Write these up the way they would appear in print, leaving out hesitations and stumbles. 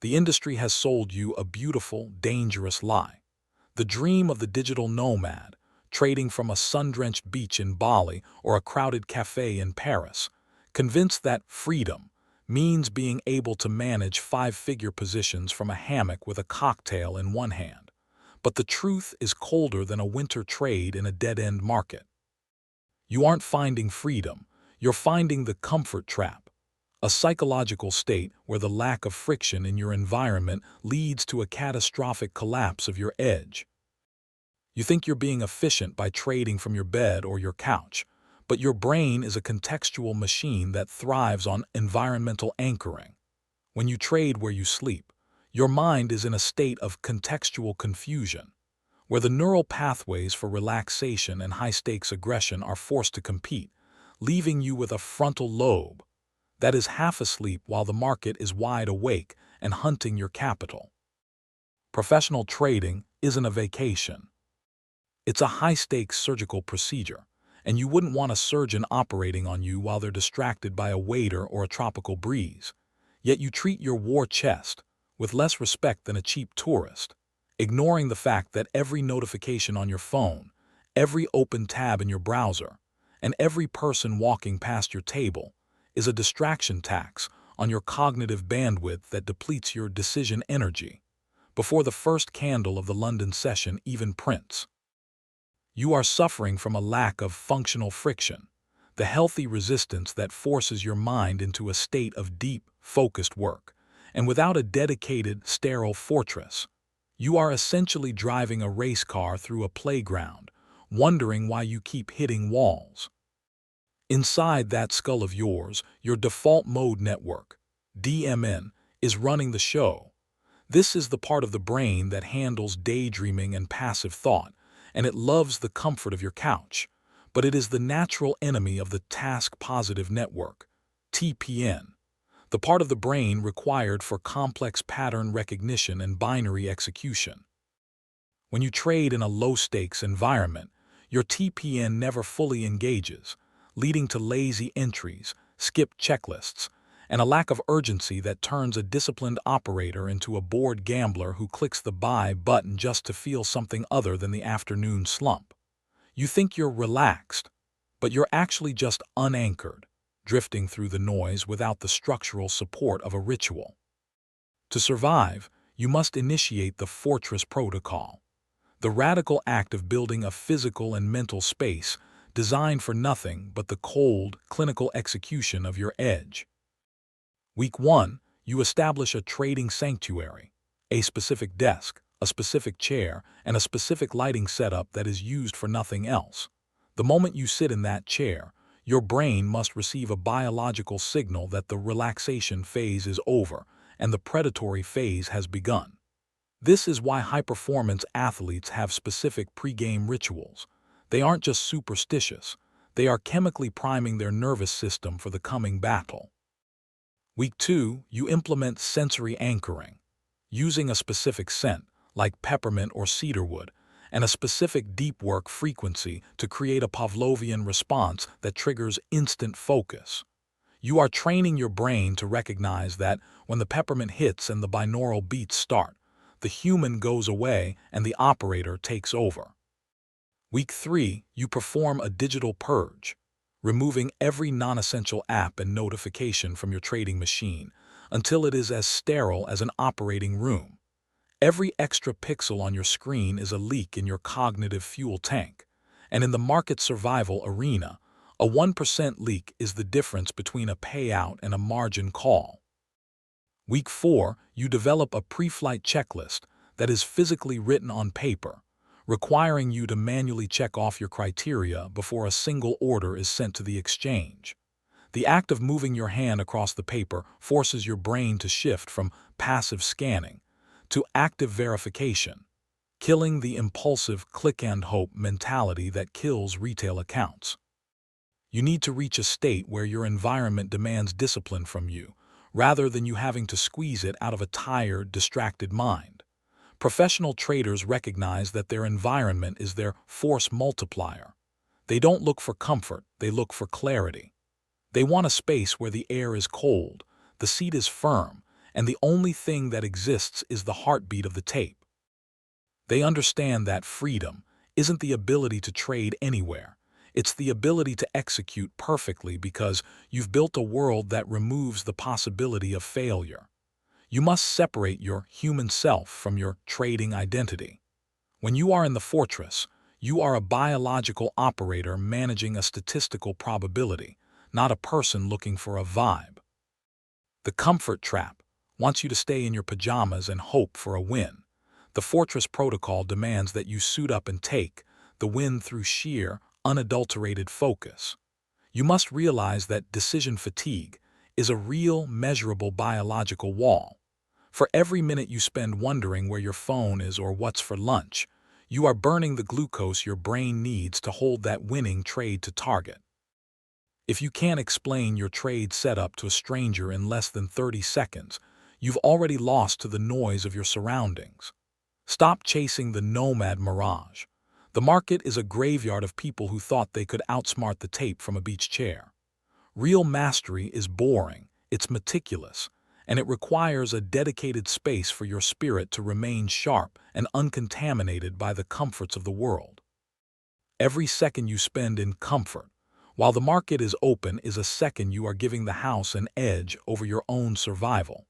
The industry has sold you a beautiful, dangerous lie. The dream of the digital nomad, trading from a sun-drenched beach in Bali or a crowded cafe in Paris, convinced that freedom means being able to manage five-figure positions from a hammock with a cocktail in one hand. But the truth is colder than a winter trade in a dead-end market. You aren't finding freedom, you're finding the comfort trap, a psychological state where the lack of friction in your environment leads to a catastrophic collapse of your edge. You think you're being efficient by trading from your bed or your couch, but your brain is a contextual machine that thrives on environmental anchoring. When you trade where you sleep, your mind is in a state of contextual confusion, where the neural pathways for relaxation and high-stakes aggression are forced to compete, leaving you with a frontal lobe that is half asleep while the market is wide awake and hunting your capital. Professional trading isn't a vacation. It's a high-stakes surgical procedure, and you wouldn't want a surgeon operating on you while they're distracted by a waiter or a tropical breeze. Yet you treat your war chest with less respect than a cheap tourist, ignoring the fact that every notification on your phone, every open tab in your browser, and every person walking past your table is a distraction tax on your cognitive bandwidth that depletes your decision energy before the first candle of the London session even prints. You are suffering from a lack of functional friction, the healthy resistance that forces your mind into a state of deep, focused work. And without a dedicated, sterile fortress, you are essentially driving a race car through a playground, wondering why you keep hitting walls. Inside that skull of yours, your default mode network, DMN, is running the show. This is the part of the brain that handles daydreaming and passive thought, and it loves the comfort of your couch, but it is the natural enemy of the task-positive network, TPN, the part of the brain required for complex pattern recognition and binary execution. When you trade in a low-stakes environment, your TPN never fully engages, leading to lazy entries, skipped checklists, and a lack of urgency that turns a disciplined operator into a bored gambler who clicks the buy button just to feel something other than the afternoon slump. You think you're relaxed, but you're actually just unanchored, drifting through the noise without the structural support of a ritual. To survive, you must initiate the Fortress Protocol, the radical act of building a physical and mental space designed for nothing but the cold, clinical execution of your edge. Week 1, you establish a trading sanctuary, a specific desk, a specific chair, and a specific lighting setup that is used for nothing else. The moment you sit in that chair, your brain must receive a biological signal that the relaxation phase is over and the predatory phase has begun. This is why high-performance athletes have specific pre-game rituals. They aren't just superstitious, they are chemically priming their nervous system for the coming battle. Week 2, you implement sensory anchoring, using a specific scent, like peppermint or cedarwood, and a specific deep work frequency to create a Pavlovian response that triggers instant focus. You are training your brain to recognize that when the peppermint hits and the binaural beats start, the human goes away and the operator takes over. Week 3, you perform a digital purge, removing every non-essential app and notification from your trading machine until it is as sterile as an operating room. Every extra pixel on your screen is a leak in your cognitive fuel tank, and in the market survival arena, a 1% leak is the difference between a payout and a margin call. Week 4, you develop a pre-flight checklist that is physically written on paper, requiring you to manually check off your criteria before a single order is sent to the exchange. The act of moving your hand across the paper forces your brain to shift from passive scanning to active verification, killing the impulsive click-and-hope mentality that kills retail accounts. You need to reach a state where your environment demands discipline from you, rather than you having to squeeze it out of a tired, distracted mind. Professional traders recognize that their environment is their force multiplier. They don't look for comfort, they look for clarity. They want a space where the air is cold, the seat is firm, and the only thing that exists is the heartbeat of the tape. They understand that freedom isn't the ability to trade anywhere. It's the ability to execute perfectly because you've built a world that removes the possibility of failure. You must separate your human self from your trading identity. When you are in the fortress, you are a biological operator managing a statistical probability, not a person looking for a vibe. The comfort trap wants you to stay in your pajamas and hope for a win. The fortress protocol demands that you suit up and take the win through sheer, unadulterated focus. You must realize that decision fatigue is a real, measurable biological wall. For every minute you spend wondering where your phone is or what's for lunch, you are burning the glucose your brain needs to hold that winning trade to target. If you can't explain your trade setup to a stranger in less than 30 seconds, you've already lost to the noise of your surroundings. Stop chasing the nomad mirage. The market is a graveyard of people who thought they could outsmart the tape from a beach chair. Real mastery is boring, it's meticulous, and it requires a dedicated space for your spirit to remain sharp and uncontaminated by the comforts of the world. Every second you spend in comfort, while the market is open, is a second you are giving the house an edge over your own survival.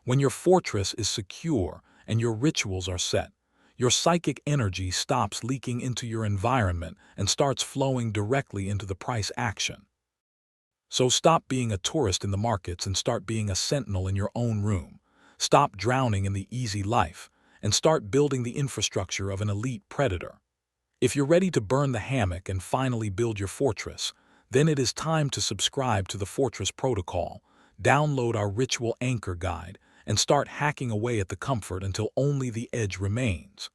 When your fortress is secure and your rituals are set, your psychic energy stops leaking into your environment and starts flowing directly into the price action. So stop being a tourist in the markets and start being a sentinel in your own room. Stop drowning in the easy life and start building the infrastructure of an elite predator. If you're ready to burn the hammock and finally build your fortress, then it is time to subscribe to the Fortress Protocol, download our Ritual Anchor Guide, and start hacking away at the comfort until only the edge remains.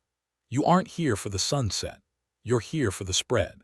You aren't here for the sunset. You're here for the spread.